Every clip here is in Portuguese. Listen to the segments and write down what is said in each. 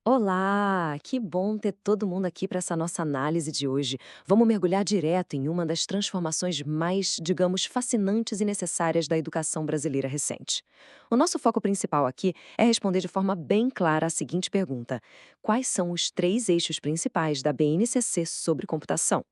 Olá, que bom ter todo mundo aqui para essa nossa análise de hoje. Vamos mergulhar direto em uma das transformações mais, digamos, fascinantes e necessárias da educação brasileira recente. O nosso foco principal aqui é responder de forma bem clara a seguinte pergunta: quais são os três eixos principais da BNCC sobre computação?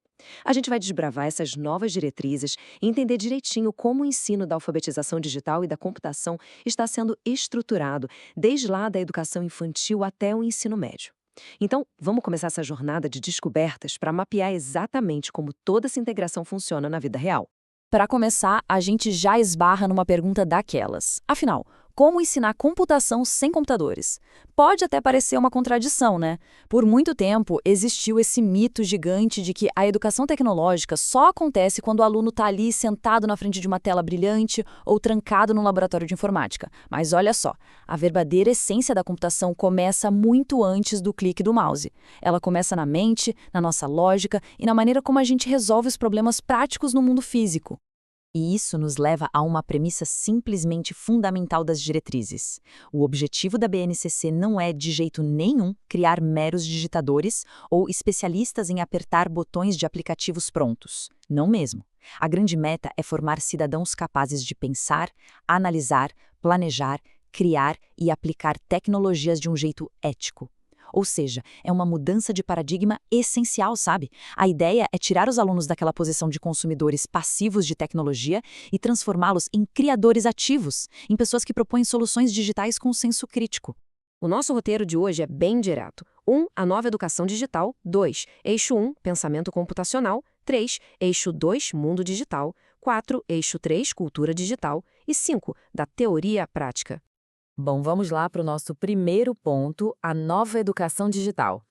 A gente vai desbravar essas novas diretrizes e entender direitinho como o ensino da alfabetização digital e da computação está sendo estruturado, desde lá da educação infantil até o ensino médio. Então, vamos começar essa jornada de descobertas para mapear exatamente como toda essa integração funciona na vida real. Para começar, a gente já esbarra numa pergunta daquelas. Afinal, como ensinar computação sem computadores? Pode até parecer uma contradição, né? Por muito tempo, existiu esse mito gigante de que a educação tecnológica só acontece quando o aluno está ali sentado na frente de uma tela brilhante ou trancado num laboratório de informática. Mas olha só, a verdadeira essência da computação começa muito antes do clique do mouse. Ela começa na mente, na nossa lógica e na maneira como a gente resolve os problemas práticos no mundo físico. E isso nos leva a uma premissa simplesmente fundamental das diretrizes. O objetivo da BNCC não é, de jeito nenhum, criar meros digitadores ou especialistas em apertar botões de aplicativos prontos. Não mesmo. A grande meta é formar cidadãos capazes de pensar, analisar, planejar, criar e aplicar tecnologias de um jeito ético. Ou seja, é uma mudança de paradigma essencial, sabe? A ideia é tirar os alunos daquela posição de consumidores passivos de tecnologia e transformá-los em criadores ativos, em pessoas que propõem soluções digitais com senso crítico. O nosso roteiro de hoje é bem direto. 1. A nova educação digital. 2. Eixo 1, pensamento computacional. 3. Eixo 2, mundo digital. 4. Eixo 3, cultura digital. E 5. Da teoria à prática. Bom, vamos lá para o nosso primeiro ponto, a nova educação digital.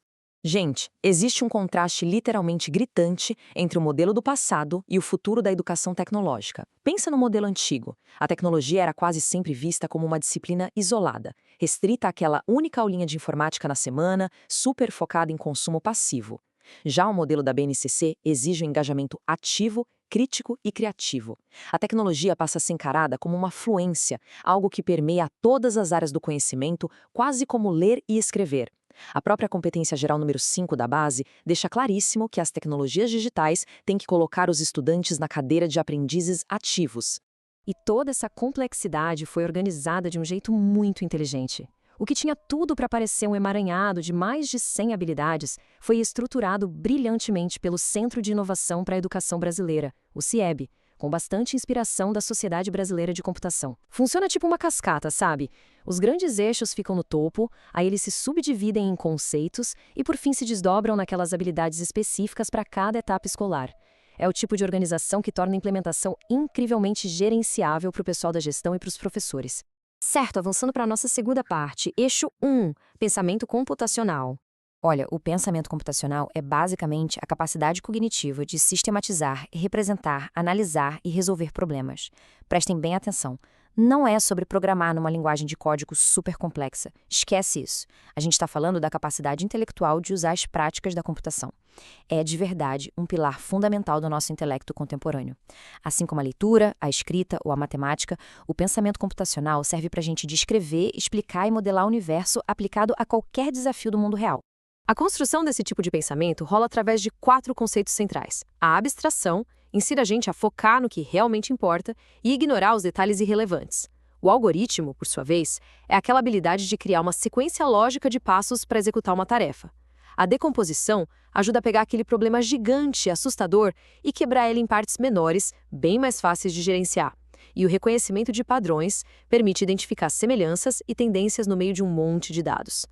Gente, existe um contraste literalmente gritante entre o modelo do passado e o futuro da educação tecnológica. Pensa no modelo antigo. A tecnologia era quase sempre vista como uma disciplina isolada, restrita àquela única aulinha de informática na semana, super focada em consumo passivo. Já o modelo da BNCC exige um engajamento ativo, crítico e criativo. A tecnologia passa a ser encarada como uma fluência, algo que permeia todas as áreas do conhecimento, quase como ler e escrever. A própria competência geral número 5 da base deixa claríssimo que as tecnologias digitais têm que colocar os estudantes na cadeira de aprendizes ativos. E toda essa complexidade foi organizada de um jeito muito inteligente. O que tinha tudo para parecer um emaranhado de mais de 100 habilidades foi estruturado brilhantemente pelo Centro de Inovação para a Educação Brasileira, o CIEB, com bastante inspiração da Sociedade Brasileira de Computação. Funciona tipo uma cascata, sabe? Os grandes eixos ficam no topo, aí eles se subdividem em conceitos e por fim se desdobram naquelas habilidades específicas para cada etapa escolar. É o tipo de organização que torna a implementação incrivelmente gerenciável para o pessoal da gestão e para os professores. Certo, avançando para a nossa segunda parte, eixo 1, pensamento computacional. Olha, o pensamento computacional é basicamente a capacidade cognitiva de sistematizar, representar, analisar e resolver problemas. Prestem bem atenção. Não é sobre programar numa linguagem de código super complexa. Esquece isso. A gente está falando da capacidade intelectual de usar as práticas da computação. É, de verdade, um pilar fundamental do nosso intelecto contemporâneo. Assim como a leitura, a escrita ou a matemática, o pensamento computacional serve para a gente descrever, explicar e modelar o universo aplicado a qualquer desafio do mundo real. A construção desse tipo de pensamento rola através de 4 conceitos centrais. A abstração ensina a gente a focar no que realmente importa e ignorar os detalhes irrelevantes. O algoritmo, por sua vez, é aquela habilidade de criar uma sequência lógica de passos para executar uma tarefa. A decomposição ajuda a pegar aquele problema gigante, assustador, e quebrar ele em partes menores, bem mais fáceis de gerenciar. E o reconhecimento de padrões permite identificar semelhanças e tendências no meio de um monte de dados.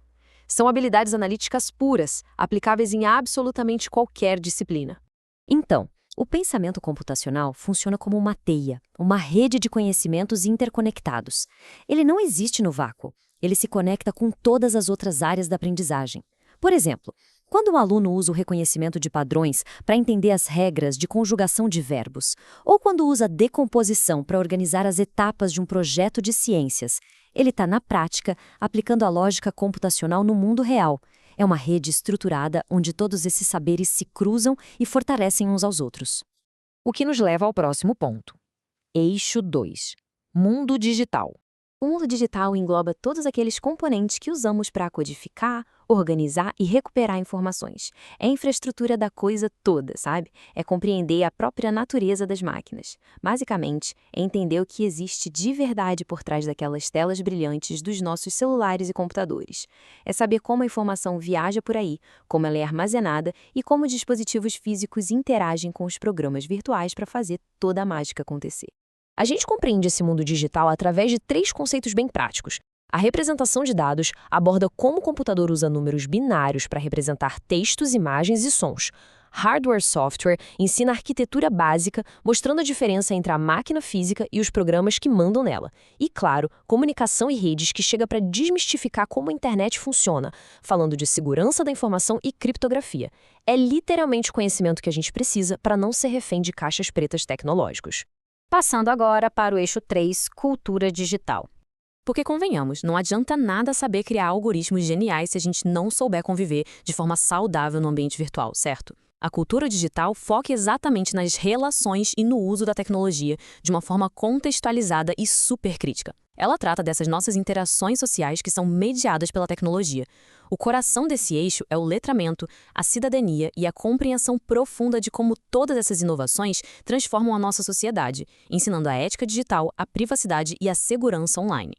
São habilidades analíticas puras, aplicáveis em absolutamente qualquer disciplina. Então, o pensamento computacional funciona como uma teia, uma rede de conhecimentos interconectados. Ele não existe no vácuo, ele se conecta com todas as outras áreas da aprendizagem. Por exemplo, quando um aluno usa o reconhecimento de padrões para entender as regras de conjugação de verbos, ou quando usa decomposição para organizar as etapas de um projeto de ciências, ele está, na prática, aplicando a lógica computacional no mundo real. É uma rede estruturada onde todos esses saberes se cruzam e fortalecem uns aos outros. O que nos leva ao próximo ponto. Eixo 2. Mundo digital. O mundo digital engloba todos aqueles componentes que usamos para codificar, organizar e recuperar informações. É a infraestrutura da coisa toda, sabe? É compreender a própria natureza das máquinas. Basicamente, é entender o que existe de verdade por trás daquelas telas brilhantes dos nossos celulares e computadores. É saber como a informação viaja por aí, como ela é armazenada e como dispositivos físicos interagem com os programas virtuais para fazer toda a mágica acontecer. A gente compreende esse mundo digital através de 3 conceitos bem práticos. A representação de dados aborda como o computador usa números binários para representar textos, imagens e sons. Hardware Software ensina a arquitetura básica, mostrando a diferença entre a máquina física e os programas que mandam nela. E, claro, comunicação e redes, que chega para desmistificar como a internet funciona, falando de segurança da informação e criptografia. É literalmente o conhecimento que a gente precisa para não ser refém de caixas pretas tecnológicos. Passando agora para o eixo 3, cultura digital. Porque, convenhamos, não adianta nada saber criar algoritmos geniais se a gente não souber conviver de forma saudável no ambiente virtual, certo? A cultura digital foca exatamente nas relações e no uso da tecnologia de uma forma contextualizada e super crítica. Ela trata dessas nossas interações sociais que são mediadas pela tecnologia. O coração desse eixo é o letramento, a cidadania e a compreensão profunda de como todas essas inovações transformam a nossa sociedade, ensinando a ética digital, a privacidade e a segurança online.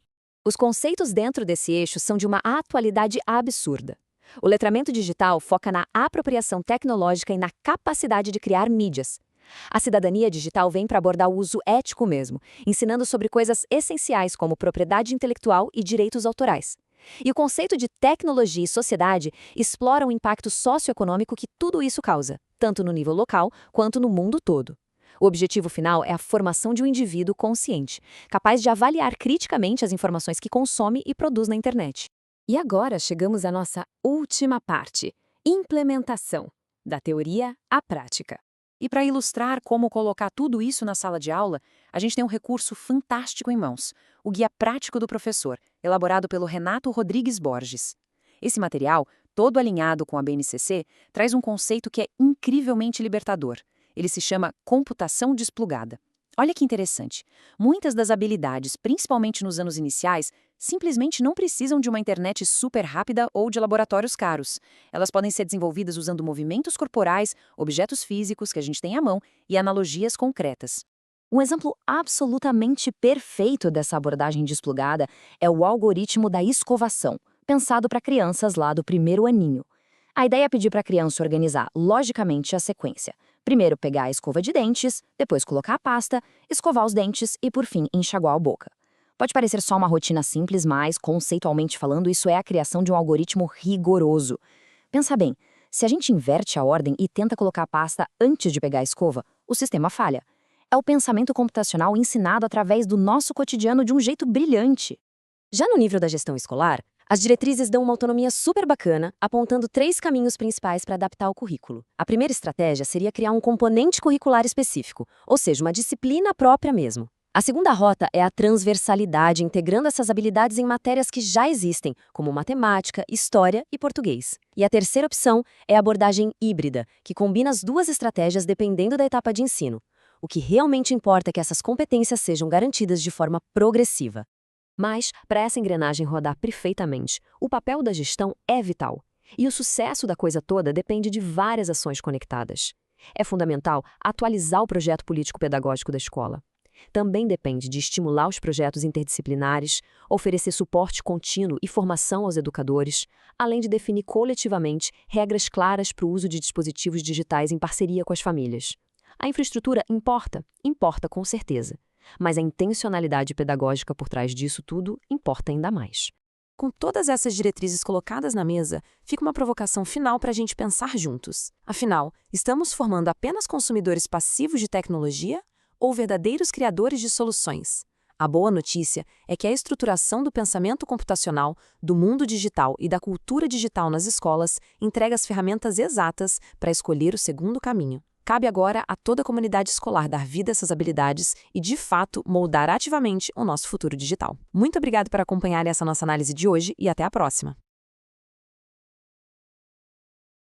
Os conceitos dentro desse eixo são de uma atualidade absurda. O letramento digital foca na apropriação tecnológica e na capacidade de criar mídias. A cidadania digital vem para abordar o uso ético mesmo, ensinando sobre coisas essenciais como propriedade intelectual e direitos autorais. E o conceito de tecnologia e sociedade explora o impacto socioeconômico que tudo isso causa, tanto no nível local quanto no mundo todo. O objetivo final é a formação de um indivíduo consciente, capaz de avaliar criticamente as informações que consome e produz na internet. E agora chegamos à nossa última parte, implementação, da teoria à prática. E para ilustrar como colocar tudo isso na sala de aula, a gente tem um recurso fantástico em mãos, o Guia Prático do Professor, elaborado pelo Renato Rodrigues Borges. Esse material, todo alinhado com a BNCC, traz um conceito que é incrivelmente libertador. Ele se chama computação desplugada. Olha que interessante. Muitas das habilidades, principalmente nos anos iniciais, simplesmente não precisam de uma internet super rápida ou de laboratórios caros. Elas podem ser desenvolvidas usando movimentos corporais, objetos físicos que a gente tem à mão e analogias concretas. Um exemplo absolutamente perfeito dessa abordagem desplugada é o algoritmo da escovação, pensado para crianças lá do primeiro aninho. A ideia é pedir para a criança organizar logicamente a sequência. Primeiro pegar a escova de dentes, depois colocar a pasta, escovar os dentes e, por fim, enxaguar a boca. Pode parecer só uma rotina simples, mas, conceitualmente falando, isso é a criação de um algoritmo rigoroso. Pensa bem, se a gente inverte a ordem e tenta colocar a pasta antes de pegar a escova, o sistema falha. É o pensamento computacional ensinado através do nosso cotidiano de um jeito brilhante. Já no nível da gestão escolar, as diretrizes dão uma autonomia super bacana, apontando 3 caminhos principais para adaptar o currículo. A primeira estratégia seria criar um componente curricular específico, ou seja, uma disciplina própria mesmo. A segunda rota é a transversalidade, integrando essas habilidades em matérias que já existem, como matemática, história e português. E a terceira opção é a abordagem híbrida, que combina as 2 estratégias dependendo da etapa de ensino. O que realmente importa é que essas competências sejam garantidas de forma progressiva. Mas, para essa engrenagem rodar perfeitamente, o papel da gestão é vital. E o sucesso da coisa toda depende de várias ações conectadas. É fundamental atualizar o projeto político-pedagógico da escola. Também depende de estimular os projetos interdisciplinares, oferecer suporte contínuo e formação aos educadores, além de definir coletivamente regras claras para o uso de dispositivos digitais em parceria com as famílias. A infraestrutura importa com certeza. Mas a intencionalidade pedagógica por trás disso tudo importa ainda mais. Com todas essas diretrizes colocadas na mesa, fica uma provocação final para a gente pensar juntos. Afinal, estamos formando apenas consumidores passivos de tecnologia ou verdadeiros criadores de soluções? A boa notícia é que a estruturação do pensamento computacional, do mundo digital e da cultura digital nas escolas entrega as ferramentas exatas para escolher o segundo caminho. Cabe agora a toda a comunidade escolar dar vida a essas habilidades e, de fato, moldar ativamente o nosso futuro digital. Muito obrigado por acompanhar essa nossa análise de hoje e até a próxima!